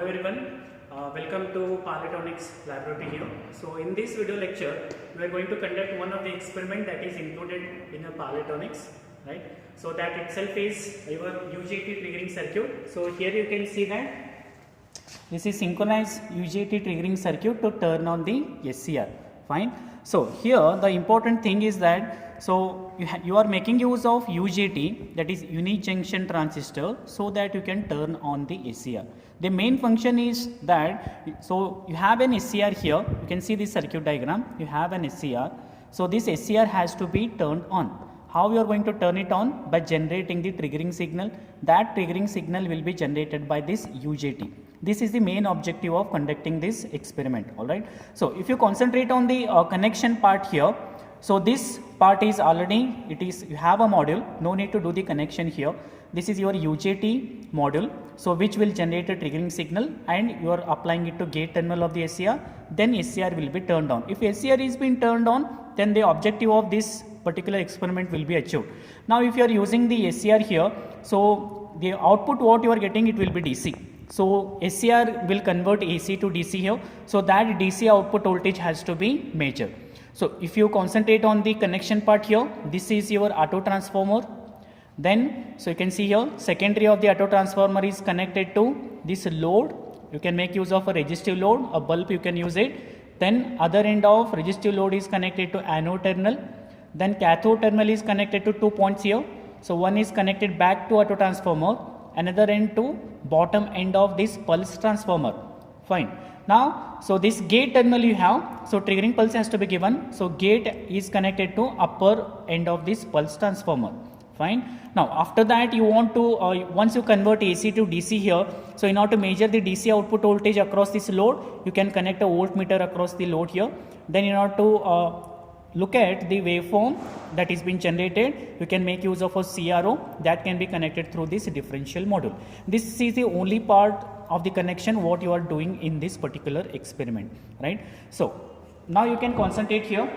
everyone, welcome to Polytonics laboratory here. So in this video lecture we are going to conduct one of the experiment that is included in a Polytonics, right? So that itself is your UJT triggering circuit. So here you can see that this is synchronized UJT triggering circuit to turn on the SCR. Fine. So here the important thing is that you are making use of UJT, that is unit junction transistor, so that you can turn on the SCR. The main function is that, so you have an SCR here, you can see this circuit diagram, you have an SCR. So this SCR has to be turned on. How you are going to turn it on? By generating the triggering signal. That triggering signal will be generated by this UJT. This is the main objective of conducting this experiment. Alright. So if you concentrate on the connection part here, so this part is already, you have a module, no need to do the connection here. This is your UJT module, so which will generate a triggering signal and you are applying it to gate terminal of the SCR, then SCR will be turned on. If SCR is being turned on, then the objective of this particular experiment will be achieved. Now if you are using the SCR here, so the output what you are getting, it will be DC. So SCR will convert AC to DC here, so that DC output voltage has to be measured. So if you concentrate on the connection part here, this is your auto transformer. Then, so you can see here, secondary of the auto transformer is connected to this load. You can make use of a resistive load, a bulb you can use it. Then other end of resistive load is connected to anode terminal. Then cathode terminal is connected to 2 points here. So one is connected back to auto transformer, another end to bottom end of this pulse transformer. Fine. Now, so this gate terminal you have, so triggering pulse has to be given. So gate is connected to upper end of this pulse transformer. Fine. Now, after that you want to, once you convert AC to DC here, so in order to measure the DC output voltage across this load, you can connect a voltmeter across the load here. Then in order to look at the waveform that is being generated, you can make use of a CRO that can be connected through this differential module. This is the only part of the connection what you are doing in this particular experiment, right? So now you can concentrate here.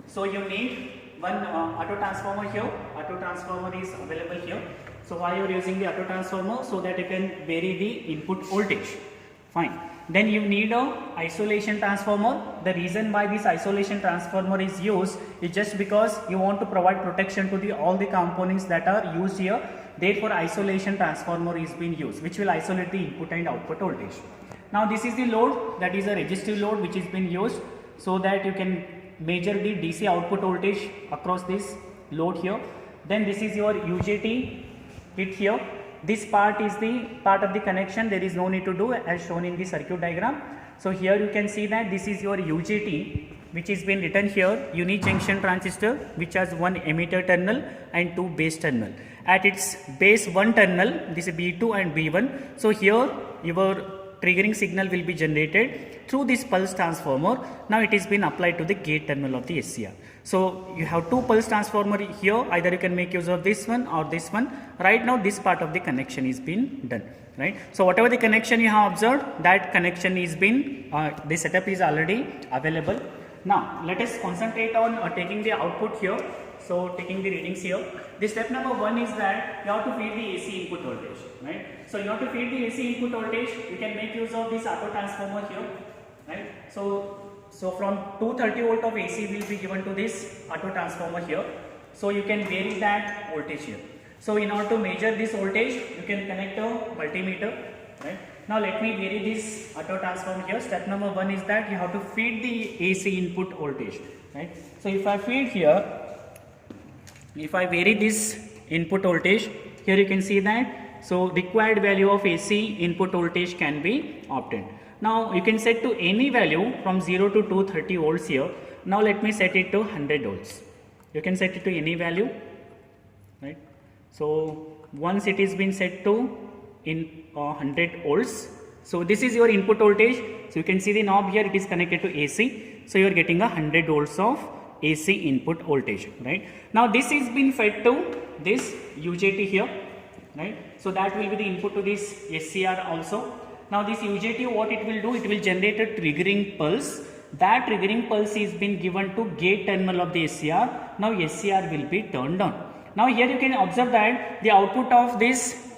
So you need one auto transformer here. Auto transformer is available here. So why you are using the auto transformer? So that you can vary the input voltage. Fine. Then you need a isolation transformer. The reason why this isolation transformer is used is just because you want to provide protection to all the components that are used here. Therefore, isolation transformer is being used, which will isolate the input and output voltage. Now, this is the load, that is a resistive load which is being used, so that you can measure the DC output voltage across this load here. Then this is your UJT bit here. This part is the part of the connection, there is no need to do as shown in the circuit diagram. So here you can see that this is your UJT, which is been written here, unit junction transistor, which has one emitter terminal and two base terminal. At its base one terminal, this is B2 and B1. So here your triggering signal will be generated through this pulse transformer. Now it is been applied to the gate terminal of the SCR. So you have two pulse transformer here, either you can make use of this one or this one. Right now this part of the connection is being done, right? So whatever the connection you have observed, that connection is been, the setup is already available. Now let us concentrate on taking the output here. So taking the readings here. The step number one is that you have to feed the AC input voltage, right? So you have to feed the AC input voltage, you can make use of this auto transformer here, right? So from 230 volt of AC will be given to this auto transformer here. So you can vary that voltage here. So in order to measure this voltage, you can connect a multimeter, right? Now let me vary this auto transformer here. Step number one is that you have to feed the AC input voltage, right? So if I feed here, if I vary this input voltage, here you can see that, so required value of AC input voltage can be obtained. Now you can set to any value from 0 to 230 volts here. Now let me set it to 100 volts. You can set it to any value, right? So once it is been set to 100 volts, so this is your input voltage. So you can see the knob here, it is connected to AC. So you are getting 100 volts of AC input voltage, right? Now this is being fed to this UJT here, right? So that will be the input to this SCR also. Now this UJT, what it will do, it will generate a triggering pulse. That triggering pulse is being given to gate terminal of the SCR. Now SCR will be turned on. Now here you can observe that the output of this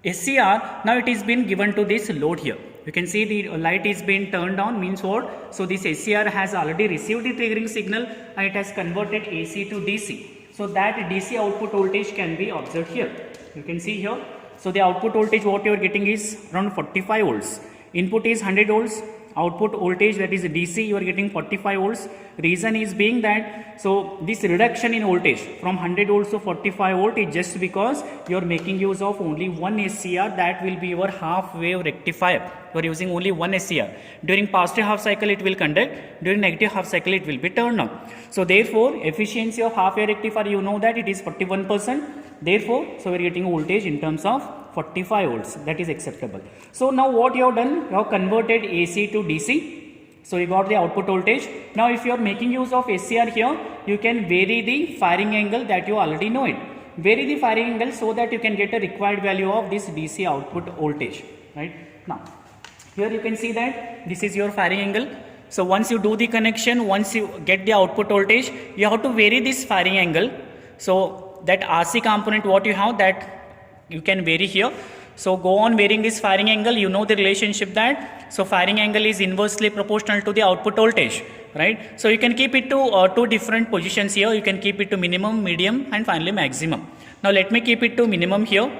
SCR, now it is been given to this load here. You can see the light is being turned on, means what? So this SCR has already received the triggering signal and it has converted AC to DC. So that DC output voltage can be observed here. You can see here. So the output voltage what you are getting is around 45 volts. Input is 100 volts. Output voltage, that is DC, you are getting 45 volts. Reason is being that, so this reduction in voltage from 100 volts to 45 volt is just because you are making use of only one SCR, that will be your half wave rectifier. You are using only one SCR. During positive half cycle it will conduct, during negative half cycle it will be turned on. So therefore efficiency of half wave rectifier, you know that it is 41%. Therefore, so we are getting voltage in terms of 45 volts, that is acceptable. So now what you have done, you have converted AC to DC. So you got the output voltage. Now if you are making use of SCR here, you can vary the firing angle, that you already know it. Vary the firing angle so that you can get a required value of this DC output voltage, right? Now here you can see that this is your firing angle. So once you do the connection, once you get the output voltage, you have to vary this firing angle. So that RC component what you have, that you can vary here. So go on varying this firing angle. You know the relationship that, so firing angle is inversely proportional to the output voltage, right? So you can keep it to two different positions here. You can keep it to minimum, medium and finally maximum. Now let me keep it to minimum here.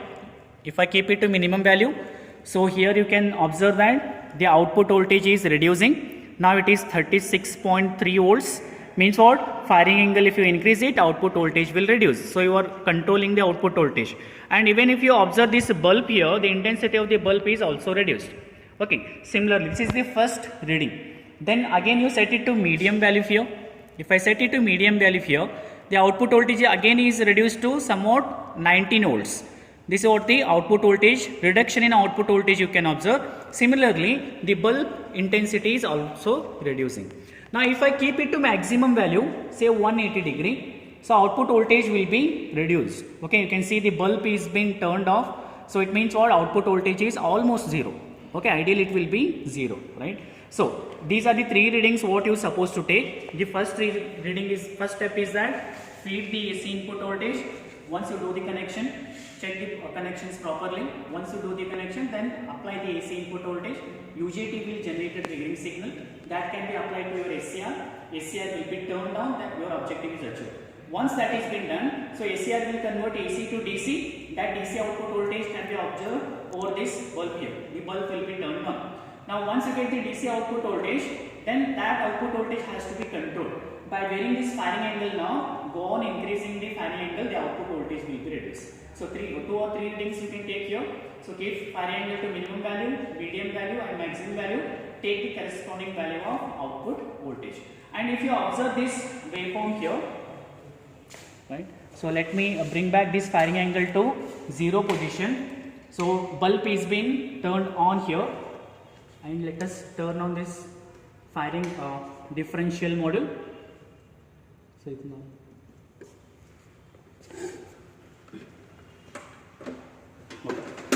If I keep it to minimum value, so here you can observe that the output voltage is reducing. Now it is 36.3 volts. Means what? Firing angle, if you increase it, output voltage will reduce. So you are controlling the output voltage. And even if you observe this bulb here, the intensity of the bulb is also reduced. Okay, similarly, this is the first reading. Then again you set it to medium value here. If I set it to medium value here, the output voltage again is reduced to somewhat 19 volts. This is what the output voltage, reduction in output voltage you can observe. Similarly, the bulb intensity is also reducing. Now if I keep it to maximum value, say 180 degree, so output voltage will be reduced. Okay, you can see the bulb is being turned off. So it means what? Output voltage is almost zero. Okay, ideally it will be zero, right? So these are the three readings what you are supposed to take. The first first step is that feed the AC input voltage. Once you do the connection, check the connections properly. Once you do the connection, then apply the AC input voltage. UJT will generate a triggering signal that can be applied to your SCR. SCR will be turned on, that your objective is achieved. Once that is been done, so SCR will convert AC to DC. That DC output voltage can be observed over this bulb here. The bulb will be turned on. Now once you get the DC output voltage, then that output voltage has to be controlled. By varying this firing angle now, go on increasing the firing angle, the output voltage will be reduced. So two or three readings you can take here. So keep firing angle to minimum value, medium value and maximum value. Take the corresponding value of output voltage. And if you observe this waveform here, right? So let me bring back this firing angle to 0 position. So bulb is being turned on here, and let us turn on this firing differential module.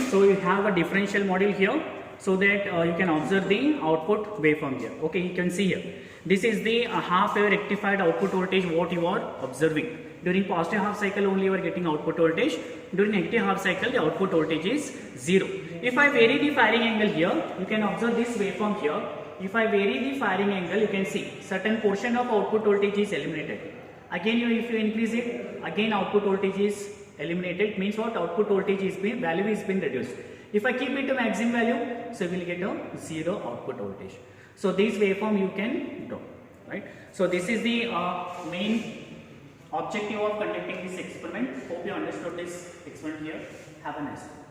So you have a differential module here, so that you can observe the output waveform here. Okay, you can see here. This is the half wave rectified output voltage what you are observing. During positive half cycle only you are getting output voltage. During negative half cycle the output voltage is 0. If I vary the firing angle here, you can observe this waveform here. If I vary the firing angle, you can see certain portion of output voltage is eliminated. Again, if you increase it, again output voltage is eliminated. Means what? Output voltage is being, value is being reduced. If I keep it to maximum value, so we will get a 0 output voltage. So this waveform you can draw, right? So this is the main objective of conducting this experiment. Hope you understood this experiment here. Have a nice day.